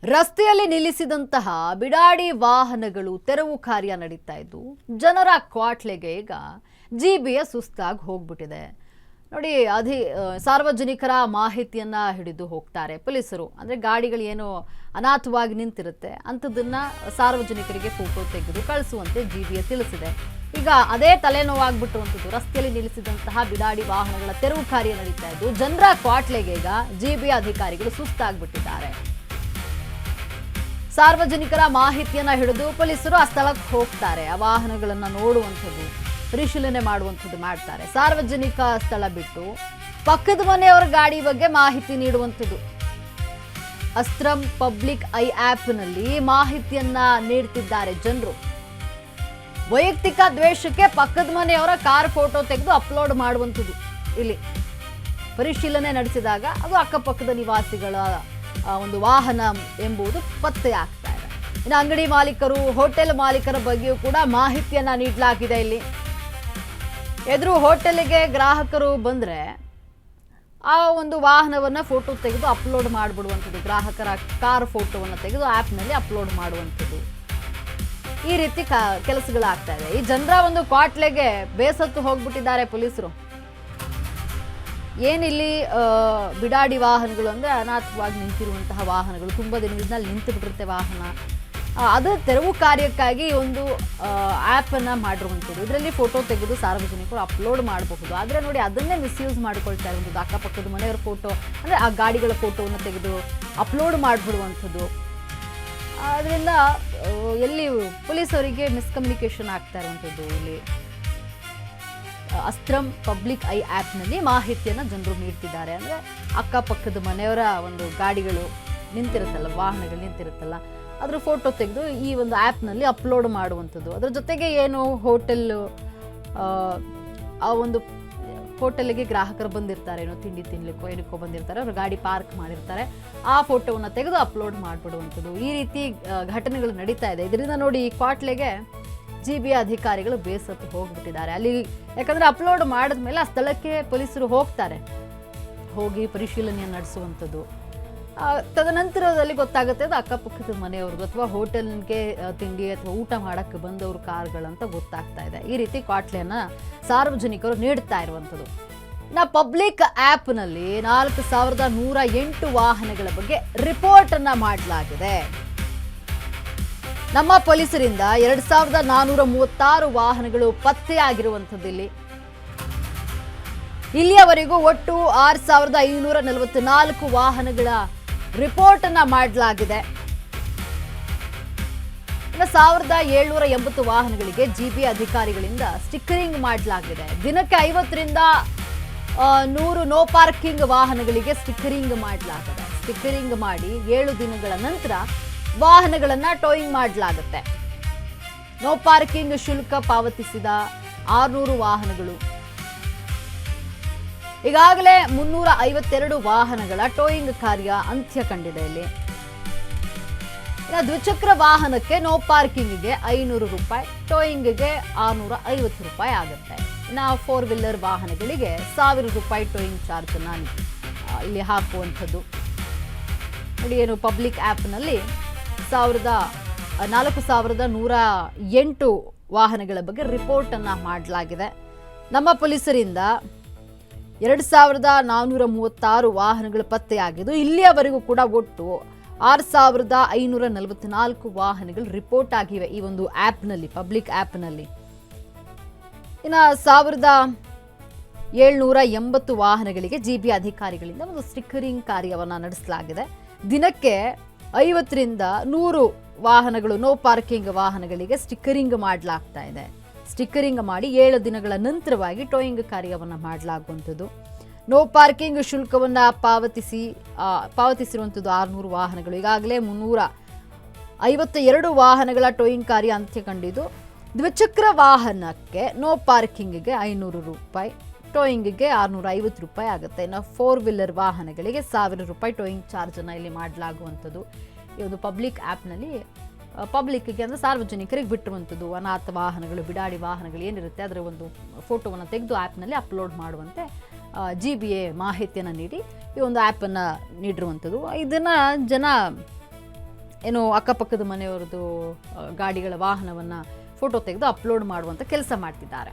ರಸ್ತೆಯಲ್ಲಿ ನಿಲ್ಲಿಸಿದಂತಹ ಬಿಡಾಡಿ ವಾಹನಗಳು ತೆರವು ಕಾರ್ಯ ನಡೀತಾ ಇದ್ದು ಜನರ ಕ್ವಾಟ್ಲೆಗೆ ಈಗ ಜಿಬಿಯ ಸುಸ್ತಾಗಿ ಹೋಗ್ಬಿಟ್ಟಿದೆ ನೋಡಿ. ಸಾರ್ವಜನಿಕರ ಮಾಹಿತಿಯನ್ನ ಹಿಡಿದು ಹೋಗ್ತಾರೆ ಪೊಲೀಸರು. ಅಂದ್ರೆ ಗಾಡಿಗಳು ಏನೋ ಅನಾಥವಾಗಿ ನಿಂತಿರುತ್ತೆ ಅಂಥದ್ದನ್ನ ಸಾರ್ವಜನಿಕರಿಗೆ ಫೋಟೋ ತೆಗೆದು ಕಳಿಸುವಂತೆ ಜಿಬಿಯ ತಿಳಿಸಿದೆ. ಈಗ ಅದೇ ತಲೆನೋವಾಗ್ಬಿಟ್ಟಿರುವಂಥದ್ದು. ರಸ್ತೆಯಲ್ಲಿ ನಿಲ್ಲಿಸಿದಂತಹ ಬಿಡಾಡಿ ವಾಹನಗಳ ತೆರವು ಕಾರ್ಯ ನಡೀತಾ ಇದ್ದು ಜನರ ಕ್ವಾಟ್ಲೆಗೆ ಈಗ ಜಿಬಿಯ ಅಧಿಕಾರಿಗಳು ಸುಸ್ತಾಗ್ಬಿಟ್ಟಿದ್ದಾರೆ. ಸಾರ್ವಜನಿಕರ ಮಾಹಿತಿಯನ್ನ ಹಿಡಿದು ಪೊಲೀಸರು ಆ ಸ್ಥಳಕ್ಕೆ ಹೋಗ್ತಾರೆ. ಆ ವಾಹನಗಳನ್ನ ನೋಡುವಂಥದ್ದು, ಪರಿಶೀಲನೆ ಮಾಡುವಂಥದ್ದು ಮಾಡ್ತಾರೆ. ಸಾರ್ವಜನಿಕ ಸ್ಥಳ ಬಿಟ್ಟು ಪಕ್ಕದ ಮನೆಯವರ ಗಾಡಿ ಬಗ್ಗೆ ಮಾಹಿತಿ ನೀಡುವಂಥದ್ದು. ಅಸ್ತ್ರಂ ಪಬ್ಲಿಕ್ ಐ ಆ್ಯಪ್ನಲ್ಲಿ ಮಾಹಿತಿಯನ್ನ ನೀಡ್ತಿದ್ದಾರೆ ಜನರು. ವೈಯಕ್ತಿಕ ದ್ವೇಷಕ್ಕೆ ಪಕ್ಕದ ಮನೆಯವರ ಕಾರ್ ಫೋಟೋ ತೆಗೆದು ಅಪ್ಲೋಡ್ ಮಾಡುವಂಥದ್ದು. ಇಲ್ಲಿ ಪರಿಶೀಲನೆ ನಡೆಸಿದಾಗ ಅದು ಅಕ್ಕಪಕ್ಕದ ನಿವಾಸಿಗಳ ಒಂದು ವಾಹನ ಎಂಬುದು ಪತ್ತೆ ಆಗ್ತಾ ಇದೆ. ಇನ್ನು ಅಂಗಡಿ ಮಾಲೀಕರು, ಹೋಟೆಲ್ ಮಾಲೀಕರ ಬಗ್ಗೆಯೂ ಕೂಡ ಮಾಹಿತಿಯನ್ನ ನೀಡಲಾಗಿದೆ. ಇಲ್ಲಿ ಎದುರು ಹೋಟೆಲ್ಗೆ ಗ್ರಾಹಕರು ಬಂದ್ರೆ ಆ ಒಂದು ವಾಹನವನ್ನ ಫೋಟೋ ತೆಗೆದು ಅಪ್ಲೋಡ್ ಮಾಡಿಬಿಡುವಂಥದ್ದು. ಗ್ರಾಹಕರ ಕಾರ್ ಫೋಟೋವನ್ನು ತೆಗೆದು ಆ್ಯಪ್ನಲ್ಲಿ ಅಪ್ಲೋಡ್ ಮಾಡುವಂಥದ್ದು. ಈ ರೀತಿ ಕೆಲಸಗಳಾಗ್ತಾ ಇದೆ. ಈ ಜನರ ಒಂದು ಕ್ವಾಟ್ಲೆಗೆ ಬೇಸತ್ತು ಹೋಗ್ಬಿಟ್ಟಿದ್ದಾರೆ ಪೊಲೀಸರು. ಏನಿಲ್ಲಿ ಬಿಡಾಡಿ ವಾಹನಗಳು ಅಂದರೆ ಅನಾಥವಾಗಿ ನಿಂತಿರುವಂತಹ ವಾಹನಗಳು, ತುಂಬ ದಿನದಿಂದ ನಿಂತು ಬಿಟ್ಟಿರುತ್ತೆ ವಾಹನ. ಅದು ತೆರವು ಕಾರ್ಯಕ್ಕಾಗಿ ಒಂದು ಆ್ಯಪನ್ನು ಮಾಡಿರುವಂಥದ್ದು. ಇದರಲ್ಲಿ ಫೋಟೋ ತೆಗೆದು ಸಾರ್ವಜನಿಕರು ಅಪ್ಲೋಡ್ ಮಾಡಬಹುದು. ಆದರೆ ನೋಡಿ, ಅದನ್ನೇ ಮಿಸ್ಯೂಸ್ ಮಾಡ್ಕೊಳ್ತಾ ಇರುವಂಥದ್ದು. ಅಕ್ಕಪಕ್ಕದ ಮನೆಯವರ ಫೋಟೋ ಅಂದರೆ ಆ ಗಾಡಿಗಳ ಫೋಟೋವನ್ನು ತೆಗೆದು ಅಪ್ಲೋಡ್ ಮಾಡಿಬಿಡುವಂಥದ್ದು. ಅದರಿಂದ ಎಲ್ಲಿ ಪೊಲೀಸರಿಗೆ ಮಿಸ್ಕಮ್ಯುನಿಕೇಷನ್ ಆಗ್ತಾ ಇರುವಂಥದ್ದು. ಇಲ್ಲಿ ಅಸ್ತ್ರಂ ಪಬ್ಲಿಕ್ ಐ ಆ್ಯಪ್ನಲ್ಲಿ ಮಾಹಿತಿಯನ್ನು ಜನರು ನೀಡ್ತಿದ್ದಾರೆ. ಅಂದರೆ ಅಕ್ಕಪಕ್ಕದ ಮನೆಯವರ ಒಂದು ಗಾಡಿಗಳು ನಿಂತಿರುತ್ತಲ್ಲ, ವಾಹನಗಳು ನಿಂತಿರುತ್ತಲ್ಲ, ಅದರ ಫೋಟೋ ತೆಗೆದು ಈ ಒಂದು ಆ್ಯಪ್ನಲ್ಲಿ ಅಪ್ಲೋಡ್ ಮಾಡುವಂಥದ್ದು. ಅದರ ಜೊತೆಗೆ ಏನು ಹೋಟೆಲ್ಲು, ಆ ಒಂದು ಹೋಟೆಲ್ಗೆ ಗ್ರಾಹಕರು ಬಂದಿರ್ತಾರೆ, ಏನೋ ತಿಂಡಿ ತಿನ್ಲಿಕ್ಕೋ ಏನಕ್ಕೋ ಬಂದಿರ್ತಾರೆ, ಅವರು ಗಾಡಿ ಪಾರ್ಕ್ ಮಾಡಿರ್ತಾರೆ, ಆ ಫೋಟೋವನ್ನು ತೆಗೆದು ಅಪ್ಲೋಡ್ ಮಾಡಿಬಿಡುವಂಥದ್ದು. ಈ ರೀತಿ ಘಟನೆಗಳು ನಡೀತಾ ಇದೆ. ಇದರಿಂದ ನೋಡಿ, ಈ ಕ್ವಾಟ್ಲೆಗೆ ಜಿಬಿಯ ಅಧಿಕಾರಿಗಳು ಬೇಸತ್ತು ಹೋಗ್ಬಿಟ್ಟಿದ್ದಾರೆ. ಅಲ್ಲಿ ಯಾಕಂದ್ರೆ ಅಪ್ಲೋಡ್ ಮಾಡಿದ್ಮೇಲೆ ಆ ಸ್ಥಳಕ್ಕೆ ಪೊಲೀಸರು ಹೋಗ್ತಾರೆ, ಹೋಗಿ ಪರಿಶೀಲನೆಯನ್ನು ನಡೆಸುವಂಥದ್ದು. ತದನಂತರದಲ್ಲಿ ಗೊತ್ತಾಗುತ್ತೆ ಅದು ಅಕ್ಕಪಕ್ಕದ ಮನೆಯವ್ರದ್ದು ಅಥವಾ ಹೋಟೆಲ್ಗೆ ತಿಂಡಿ ಅಥವಾ ಊಟ ಮಾಡೋಕ್ಕೆ ಬಂದವ್ರ ಕಾರ್ಗಳಂತ ಗೊತ್ತಾಗ್ತಾ ಇದೆ. ಈ ರೀತಿ ಕ್ವಾಟ್ಲೆಯನ್ನು ಸಾರ್ವಜನಿಕರು ನೀಡ್ತಾ ಇರುವಂಥದ್ದು. ಪಬ್ಲಿಕ್ ಆ್ಯಪ್ನಲ್ಲಿ 4108 ವಾಹನಗಳ ಬಗ್ಗೆ ರಿಪೋರ್ಟ್ ಅನ್ನ ಮಾಡಲಾಗಿದೆ. ನಮ್ಮ ಪೊಲೀಸರಿಂದ 2436 ವಾಹನಗಳು ಪತ್ತೆಯಾಗಿರುವಂಥದ್ದು. ಇಲ್ಲಿಯವರೆಗೂ ಒಟ್ಟು 6544 ವಾಹನಗಳ ರಿಪೋರ್ಟ್ ಅನ್ನ ಮಾಡಲಾಗಿದೆ. 1780 ವಾಹನಗಳಿಗೆ ಜಿಬಿ ಅಧಿಕಾರಿಗಳಿಂದ ಸ್ಟಿಕ್ಕರಿಂಗ್ ಮಾಡಲಾಗಿದೆ. ದಿನಕ್ಕೆ 50ರಿಂದ 100 ನೋ ಪಾರ್ಕಿಂಗ್ ವಾಹನಗಳಿಗೆ ಸ್ಟಿಕ್ಕರಿಂಗ್ ಮಾಡಲಾಗಿದೆ. ಸ್ಟಿಕ್ಕರಿಂಗ್ ಮಾಡಿ 7 ದಿನಗಳ ನಂತರ ವಾಹನಗಳನ್ನ ಟೋಯಿಂಗ್ ಮಾಡಲಾಗುತ್ತೆ. ನೋ ಪಾರ್ಕಿಂಗ್ ಶುಲ್ಕ ಪಾವತಿಸಿದ 600 ವಾಹನಗಳು, ಈಗಾಗಲೇ 352 ವಾಹನಗಳ ಟೋಯಿಂಗ್ ಕಾರ್ಯ ಅಂತ್ಯ ಕಂಡಿದೆ. ಇಲ್ಲಿ ದ್ವಿಚಕ್ರ ವಾಹನಕ್ಕೆ ನೋ ಪಾರ್ಕಿಂಗ್ಗೆ 500 ರೂಪಾಯಿ, ಟೋಯಿಂಗ್ಗೆ 650 ರೂಪಾಯಿ ಆಗುತ್ತೆ. ಇನ್ನು 4 ವೀಲರ್ ವಾಹನಗಳಿಗೆ 1000 ರೂಪಾಯಿ ಟೋಯಿಂಗ್ ಚಾರ್ಜ್ ಇಲ್ಲಿ ಹಾಕುವಂಥದ್ದು. ನೋಡಿ, ಏನು ಪಬ್ಲಿಕ್ ಆ್ಯಪ್ನಲ್ಲಿ 4108 ವಾಹನಗಳ ಬಗ್ಗೆ ರಿಪೋರ್ಟ್ ಅನ್ನ ಮಾಡಲಾಗಿದೆ. ನಮ್ಮ ಪೊಲೀಸರಿಂದ 2436 ವಾಹನಗಳು ಪತ್ತೆಯಾಗಿದ್ದು ಇಲ್ಲಿಯವರೆಗೂ ಕೂಡ ಒಟ್ಟು 6544 ವಾಹನಗಳು ರಿಪೋರ್ಟ್ ಆಗಿವೆ ಈ ಒಂದು ಆ್ಯಪ್ನಲ್ಲಿ, ಪಬ್ಲಿಕ್ ಆ್ಯಪ್ನಲ್ಲಿ. ಇನ್ನು 1780 ವಾಹನಗಳಿಗೆ ಜಿಬಿ ಅಧಿಕಾರಿಗಳಿಂದ ಒಂದು ಸ್ಟಿಕ್ಕರಿಂಗ್ ಕಾರ್ಯವನ್ನು ನಡೆಸಲಾಗಿದೆ. ದಿನಕ್ಕೆ 50ರಿಂದ 100 ವಾಹನಗಳು, ನೋ ಪಾರ್ಕಿಂಗ್ ವಾಹನಗಳಿಗೆ ಸ್ಟಿಕ್ಕರಿಂಗ್ ಮಾಡಲಾಗ್ತಾ ಇದೆ. ಸ್ಟಿಕ್ಕರಿಂಗ್ ಮಾಡಿ 7 ದಿನಗಳ ನಂತರವಾಗಿ ಟೋಯಿಂಗ್ ಕಾರ್ಯವನ್ನು ಮಾಡಲಾಗುವಂಥದ್ದು. ನೋ ಪಾರ್ಕಿಂಗ್ ಶುಲ್ಕವನ್ನು ಪಾವತಿಸಿರುವಂಥದ್ದು 600 ವಾಹನಗಳು. ಈಗಾಗಲೇ 352 ವಾಹನಗಳ ಟೋಯಿಂಗ್ ಕಾರ್ಯ ಅಂತ್ಯ ಕಂಡಿದ್ದು, ದ್ವಿಚಕ್ರ ವಾಹನಕ್ಕೆ ನೋ ಪಾರ್ಕಿಂಗ್ಗೆ 500 ರೂಪಾಯಿ, ಟೋಯಿಂಗ್ಗೆ 650 ರೂಪಾಯಿ ಆಗುತ್ತೆ. ಇನ್ನು 4 ವೀಲರ್ ವಾಹನಗಳಿಗೆ 1000 ರೂಪಾಯಿ ಟೋಯಿಂಗ್ ಚಾರ್ಜನ್ನು ಇಲ್ಲಿ ಮಾಡಲಾಗುವಂಥದ್ದು. ಈ ಒಂದು ಪಬ್ಲಿಕ್ ಆ್ಯಪ್ನಲ್ಲಿ ಪಬ್ಲಿಕ್ಗೆ ಅಂದರೆ ಸಾರ್ವಜನಿಕರಿಗೆ ಬಿಟ್ಟಿರುವಂಥದ್ದು. ಅನಾಥ ವಾಹನಗಳು, ಬಿಡಾಡಿ ವಾಹನಗಳು ಏನಿರುತ್ತೆ ಅದರ ಒಂದು ಫೋಟೋವನ್ನು ತೆಗೆದು ಆ್ಯಪ್ನಲ್ಲಿ ಅಪ್ಲೋಡ್ ಮಾಡುವಂತೆ GBA ಮಾಹಿತಿಯನ್ನು ನೀಡಿ ಈ ಒಂದು ಆ್ಯಪನ್ನು ನೀಡಿರುವಂಥದ್ದು. ಇದನ್ನು ಜನ ಏನು ಅಕ್ಕಪಕ್ಕದ ಮನೆಯವ್ರದ್ದು ಗಾಡಿಗಳ ವಾಹನವನ್ನು ಫೋಟೋ ತೆಗೆದು ಅಪ್ಲೋಡ್ ಮಾಡುವಂಥ ಕೆಲಸ ಮಾಡ್ತಿದ್ದಾರೆ.